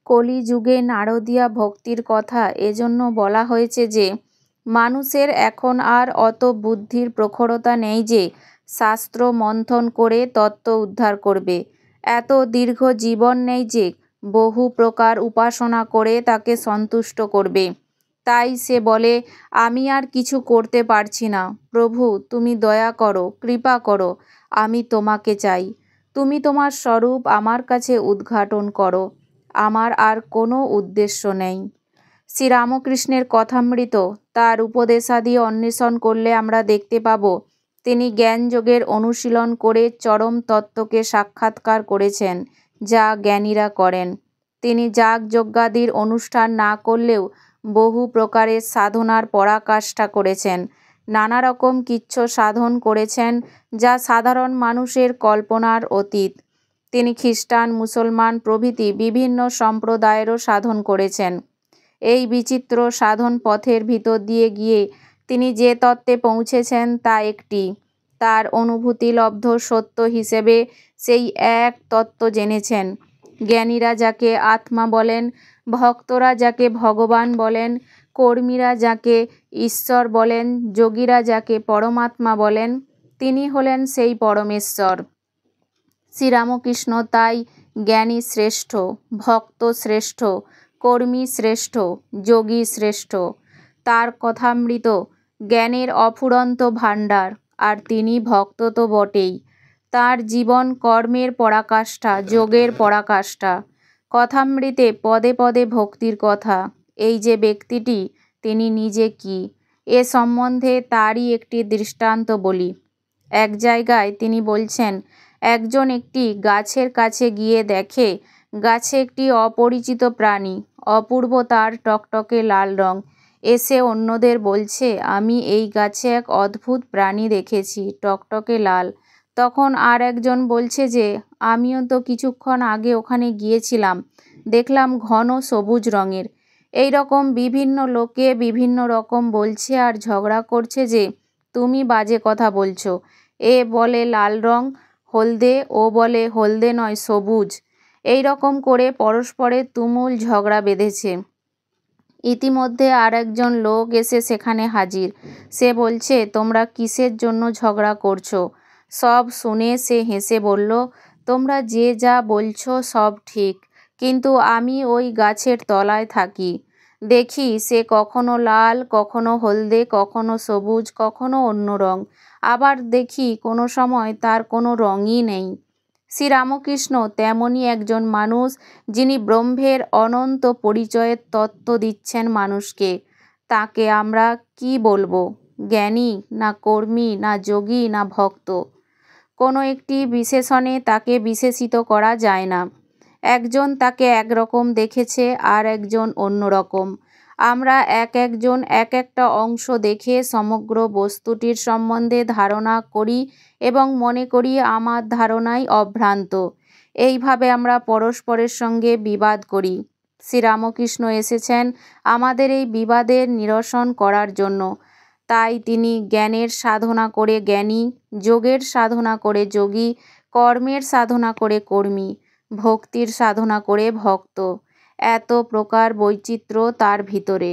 কলিযুগে নারদীয়া ভক্তির কথা এজন্য বলা হয়েছে যে মানুষের এখন আর অত বুদ্ধির প্রখরতা নেই যে শাস্ত্র মন্থন করে তত্ত্ব উদ্ধার করবে, এত দীর্ঘ জীবন নেই যে বহু প্রকার উপাসনা করে তাকে সন্তুষ্ট করবে। তাই সে বলে, আমি আর কিছু করতে পারছি না, প্রভু তুমি দয়া করো, কৃপা করো, আমি তোমাকে চাই, তুমি তোমার স্বরূপ আমার কাছে উদ্ঘাটন করো, আমার আর কোনো উদ্দেশ্য নেই। শ্রীরামকৃষ্ণের কথামৃত তার উপদেশাদি অন্বেষণ করলে আমরা দেখতে পাব তিনি জ্ঞানযোগের অনুশীলন করে চরম তত্ত্বকে সাক্ষাৎকার করেছেন, যা জ্ঞানীরা করেন। তিনি যাগযজ্ঞাদির অনুষ্ঠান না করলেও বহু প্রকারের সাধনার পরাকাষ্ঠা করেছেন, নানা রকম কিচ্ছ সাধন করেছেন যা সাধারণ মানুষের কল্পনার অতীত। তিনি খ্রিস্টান, মুসলমান প্রভৃতি বিভিন্ন সম্প্রদায়েরও সাধন করেছেন। এই বিচিত্র সাধন পথের ভিতর দিয়ে গিয়ে তিনি যে তত্ত্বে পৌঁছেছেন তা একটি, তার অনুভূতিলব্ধ সত্য হিসেবে সেই এক তত্ত্ব জেনেছেন। জ্ঞানীরা যাকে আত্মা বলেন, ভক্তরা যাকে ভগবান বলেন, কর্মীরা যাকে ঈশ্বর বলেন, যোগীরা যাকে পরমাত্মা বলেন, তিনি হলেন সেই পরমেশ্বর। শ্রীরামকৃষ্ণ তাই জ্ঞানী শ্রেষ্ঠ, ভক্ত শ্রেষ্ঠ, কর্মী শ্রেষ্ঠ, যোগী শ্রেষ্ঠ। তার কথামৃত জ্ঞানের অফুরন্ত ভাণ্ডার, আর তিনি ভক্ত তো বটেই। তার জীবন কর্মের পরাকাষ্ঠা, যোগের পরাকাষ্ঠা। কথামৃতে পদে পদে ভক্তির কথা। এই যে ব্যক্তিটি, তিনি নিজে কি, এ সম্বন্ধে তারই একটি দৃষ্টান্ত বলি। এক জায়গায় তিনি বলছেন, একজন একটি গাছের কাছে গিয়ে দেখে গাছে একটি অপরিচিত প্রাণী, অপূর্ব তার টকটকে লাল রং। এসে অন্যদের বলছে, আমি এই গাছে এক অদ্ভুত প্রাণী দেখেছি, টকটকে লাল। তখন আর একজন বলছে যে, আমিও তো কিছুক্ষণ আগে ওখানে গিয়েছিলাম, দেখলাম ঘন সবুজ রঙের। এই রকম বিভিন্ন লোকে বিভিন্ন রকম বলছে আর ঝগড়া করছে যে তুমি বাজে কথা বলছো, এ বলে লাল রং হলদে, ও বলে হলদে নয় সবুজ। এই রকম করে পরস্পরের তুমুল ঝগড়া বেঁধেছে। ইতিমধ্যে আর একজন লোক এসে সেখানে হাজির। সে বলছে, তোমরা কিসের জন্য ঝগড়া করছো? সব শুনে সে হেসে বলল, তোমরা যে যা বলছো সব ঠিক, কিন্তু আমি ওই গাছের তলায় থাকি, দেখি সে কখনো লাল, কখনো হলদে, কখনো সবুজ, কখনো অন্য রং, আবার দেখি কোনো সময় তার কোনো রঙই নেই। শ্রীরামকৃষ্ণ তেমনই একজন মানুষ, যিনি ব্রহ্মের অনন্ত পরিচয়ের তত্ত্ব দিচ্ছেন মানুষকে। তাকে আমরা কি বলবো? জ্ঞানী না কর্মী না যোগী না ভক্ত? কোনো একটি বিশেষণে তাকে বিশেষিত করা যায় না। একজন তাকে একরকম দেখেছে, আর একজন অন্য রকম। আমরা এক একজন এক একটা অংশ দেখে সমগ্র বস্তুটির সম্বন্ধে ধারণা করি এবং মনে করি আমার ধারণাই অভ্রান্ত। এইভাবে আমরা পরস্পরের সঙ্গে বিবাদ করি। শ্রীরামকৃষ্ণ এসেছেন আমাদের এই বিবাদের নিরসন করার জন্য। তাই তিনি জ্ঞানের সাধনা করে জ্ঞানী, যোগের সাধনা করে যোগী, কর্মের সাধনা করে কর্মী, ভক্তির সাধনা করে ভক্ত। এত প্রকার বৈচিত্র্য তার ভিতরে।